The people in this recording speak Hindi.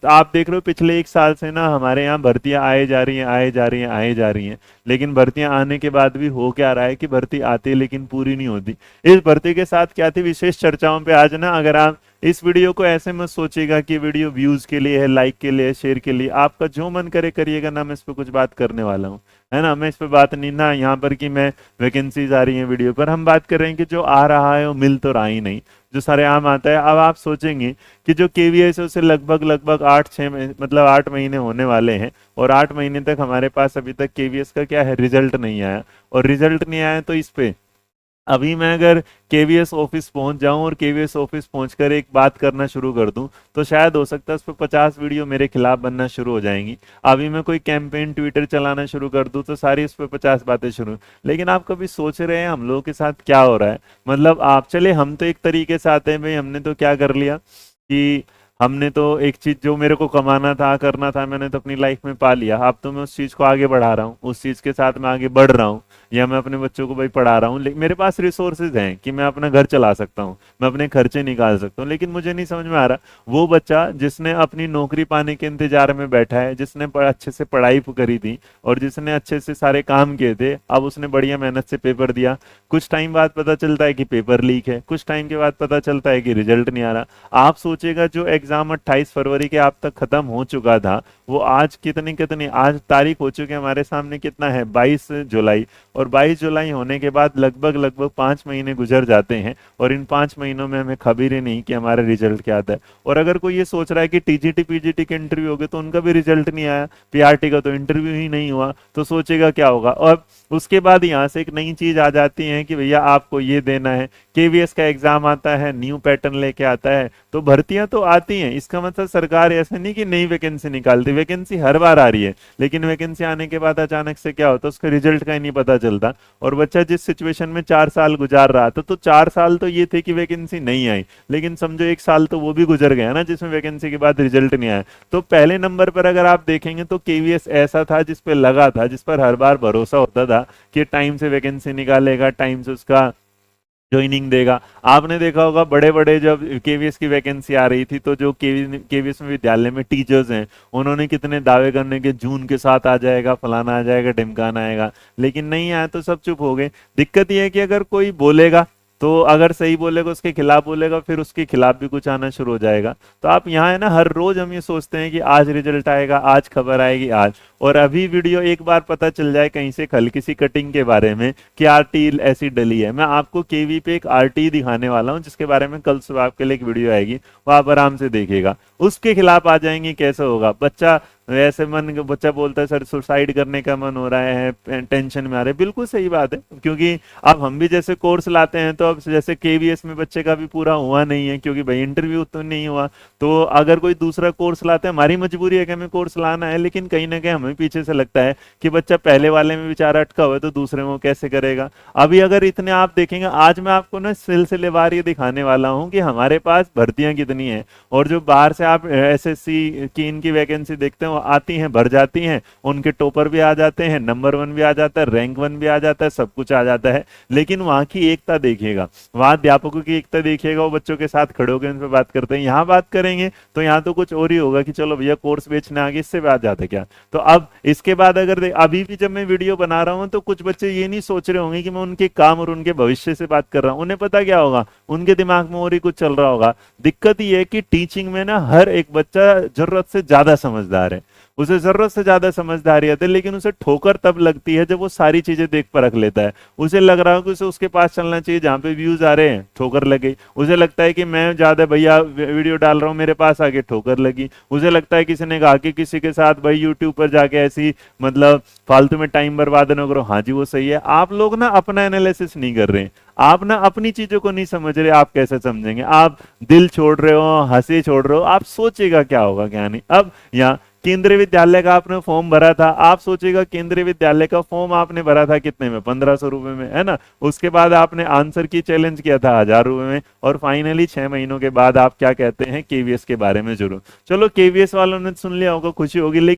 तो आप देख रहे हो पिछले 1 साल से ना हमारे यहाँ भर्तियां आए जा रही हैं, आए जा रही हैं, आए जा रही हैं। लेकिन भर्तियां आने के बाद भी हो क्या रहा है कि भर्ती आती है लेकिन पूरी नहीं होती। इस भर्ती के साथ क्या थी विशेष चर्चाओं पे आज ना, अगर आप इस वीडियो को ऐसे मत सोचिएगा कि वीडियो व्यूज के लिए है, लाइक के लिए, शेयर के लिए, आपका जो मन करे करिएगा ना। मैं इस पे कुछ बात करने वाला हूँ, है ना। मैं इस पे बात नहीं ना यहाँ पर कि मैं वैकेंसीज आ रही हैं वीडियो पर, हम बात कर रहे हैं कि जो आ रहा है वो मिल तो रहा ही नहीं, जो सरेआम आता है। अब आप सोचेंगे कि जो केवीएस है उसे लगभग लगभग 8 महीने होने वाले हैं, और 8 महीने तक हमारे पास अभी तक केवीएस का क्या है, रिजल्ट नहीं आया। और रिजल्ट नहीं आया तो इस पे अभी मैं अगर केवीएस ऑफिस पहुंच जाऊं और केवीएस ऑफिस पहुंचकर एक बात करना शुरू कर दूं, तो शायद हो सकता है उस पर 50 वीडियो मेरे खिलाफ बनना शुरू हो जाएंगी। अभी मैं कोई कैंपेन ट्विटर चलाना शुरू कर दूं तो सारी उस पर 50 बातें शुरू। लेकिन आप कभी सोच रहे हैं हम लोगों के साथ क्या हो रहा है? मतलब आप चले, हम तो एक तरीके से आते हैं भाई, हमने तो क्या कर लिया कि हमने तो एक चीज जो मेरे को कमाना था, करना था, मैंने तो अपनी लाइफ में पा लिया। अब तो मैं उस चीज को आगे बढ़ा रहा हूँ, उस चीज के साथ मैं आगे बढ़ रहा हूँ, या मैं अपने बच्चों को भाई पढ़ा रहा हूँ। लेकिन मेरे पास रिसोर्सेज हैं कि मैं अपना घर चला सकता हूँ, मैं अपने खर्चे निकाल सकता हूँ। लेकिन मुझे नहीं समझ में आ रहा, वो बच्चा जिसने अपनी नौकरी पाने के इंतजार में बैठा है, जिसने अच्छे से पढ़ाई करी थी और जिसने अच्छे से सारे काम किए थे, अब उसने बढ़िया मेहनत से पेपर दिया, कुछ टाइम बाद पता चलता है कि पेपर लीक है, कुछ टाइम के बाद पता चलता है कि रिजल्ट नहीं आ रहा। आप सोचेगा जो एग्जाम 28 फरवरी के आप तक खत्म हो चुका था, वो आज कितनी कितनी आज तारीख हो चुकी है हमारे सामने, कितना है, 22 जुलाई। और 22 जुलाई होने के बाद लगभग लगभग 5 महीने गुजर जाते हैं, और इन 5 महीनों में हमें खबर ही नहीं कि हमारा रिजल्ट क्या आता है। और अगर कोई ये सोच रहा है कि टीजीटी पीजीटी के इंटरव्यू हो गए तो उनका भी रिजल्ट नहीं आया, पीआरटी का तो इंटरव्यू ही नहीं हुआ, तो सोचेगा क्या होगा। और उसके बाद यहाँ से एक नई चीज आ जाती है कि भैया आपको ये देना है, केवीएस का एग्जाम आता है, न्यू पैटर्न लेके आता है, तो भर्तियां तो आती हैं। इसका मतलब सरकार ऐसा नहीं कि नई वैकेंसी निकालती, वैकेंसी हर बार आ रही है, लेकिन वैकेंसी आने के बाद अचानक से क्या होता है उसका रिजल्ट का ही नहीं पता चलता। और बच्चा जिस सिचुएशन में 4 साल गुजार रहा था, तो 4 साल तो ये थे कि वैकेंसी नहीं आई, लेकिन समझो 1 साल तो वो भी गुजर गया ना जिसमें वैकेंसी के बाद रिजल्ट नहीं आया। तो पहले नंबर पर अगर आप देखेंगे तो केवीएस ऐसा था जिस पे लगा था, जिस पर हर बार भरोसा होता था कि टाइम से वैकेंसी निकालेगा, टाइम से उसका ज्वाइनिंग देगा। आपने देखा होगा बड़े बड़े जब केवीएस की वैकेंसी आ रही थी, तो जो केवीएस में विद्यालय में टीचर्स हैं, उन्होंने कितने दावे करने के, जून के साथ आ जाएगा, फलाना आ जाएगा, ढिमकाना आएगा, लेकिन नहीं आया तो सब चुप हो गए। दिक्कत यह है कि अगर कोई बोलेगा तो अगर सही बोलेगा, उसके खिलाफ बोलेगा, फिर उसके खिलाफ भी कुछ आना शुरू हो जाएगा। तो आप यहाँ है ना, हर रोज हम ये सोचते हैं कि आज रिजल्ट आएगा, आज खबर आएगी, आज। और अभी वीडियो एक बार पता चल जाए कहीं से हल्की सी कटिंग के बारे में कि आरटी ऐसी डली है, मैं आपको केवी पे एक आरटी दिखाने वाला हूँ जिसके बारे में कल सुबह आपके लिए एक वीडियो आएगी, वो आप आराम से देखिएगा। उसके खिलाफ आ जाएंगे, कैसे होगा? बच्चा ऐसे बच्चा बोलता है सर सुसाइड करने का मन हो रहा है, टेंशन में आ रहे हैं। बिल्कुल सही बात है, क्योंकि अब हम भी जैसे कोर्स लाते हैं, तो अब जैसे केवीएस में बच्चे का भी पूरा हुआ नहीं है क्योंकि भाई इंटरव्यू तो नहीं हुआ, तो अगर कोई दूसरा कोर्स लाता है, हमारी मजबूरी है कि हमें कोर्स लाना है, लेकिन कहीं ना कहीं हमें पीछे से लगता है कि बच्चा पहले वाले में बेचारा अटका हुआ है तो दूसरे में कैसे करेगा। अभी अगर इतने आप देखेंगे, आज मैं आपको ना सिलसिलेवार ये दिखाने वाला हूँ कि हमारे पास भर्तियां कितनी है, और जो बाहर से आप एसएससी की इनकी वैकेंसी देखते हैं वो आती हैं, भर जाती हैं, उनके टॉपर भी आ जाते हैं, नंबर 1 भी आ जाता है, रैंक 1 भी आ जाता है, सब कुछ आ जाता है। लेकिन वहां की एकता देखिएगा, वहां अध्यापकों की एकता देखिएगा, वो बच्चों के साथ खड़े होकर उन पर बात करते हैं। यहाँ बात करेंगे तो यहाँ तो कुछ और ही होगा कि चलो भैया कोर्स बेचने आगे, इससे बात जाते क्या। तो अब इसके बाद अगर अभी भी जब मैं वीडियो बना रहा हूं तो कुछ बच्चे ये नहीं सोच रहे होंगे कि मैं उनके काम और उनके भविष्य से बात कर रहा हूं, उन्हें पता क्या होगा, उनके दिमाग में और ही कुछ चल रहा होगा। दिक्कत ये है कि टीचिंग में ना हर एक बच्चा जरूरत से ज्यादा समझदार है, उसे जरूरत से ज्यादा समझदारी आती है, लेकिन उसे ठोकर तब लगती है जब वो सारी चीजें देख परख लेता है। उसे लग रहा है कि उसे उसके पास चलना चाहिए जहां पे व्यूज आ रहे हैं, ठोकर लगे। उसे लगता है कि मैं ज्यादा भैया वीडियो डाल रहा हूं, मेरे पास आके ठोकर लगी। उसे लगता है किसी ने कहा कि किसी के साथ भाई यूट्यूब पर जाके ऐसी मतलब फालतू में टाइम बर्बाद न करो। हाँ जी वो सही है, आप लोग ना अपना एनालिसिस नहीं कर रहे हैं, आप ना अपनी चीजों को नहीं समझ रहे। आप कैसे समझेंगे? आप दिल छोड़ रहे हो, हंसी छोड़ रहे हो, आप सोचेगा क्या होगा क्या नहीं। अब यहाँ केंद्रीय विद्यालय का आपने फॉर्म भरा था, आप सोचेगा केंद्रीय विद्यालय का फॉर्म आपने भरा था कितने में, 1500 रुपए में, है ना। उसके बाद आपने आंसर की चैलेंज किया था 1000 रुपए में, और फाइनली 6 महीनों के बाद आप क्या कहते हैं केवीएस के बारे में जरूर। चलो केवीएस वालों ने सुन लिया होगा, खुशी होगी, लेकिन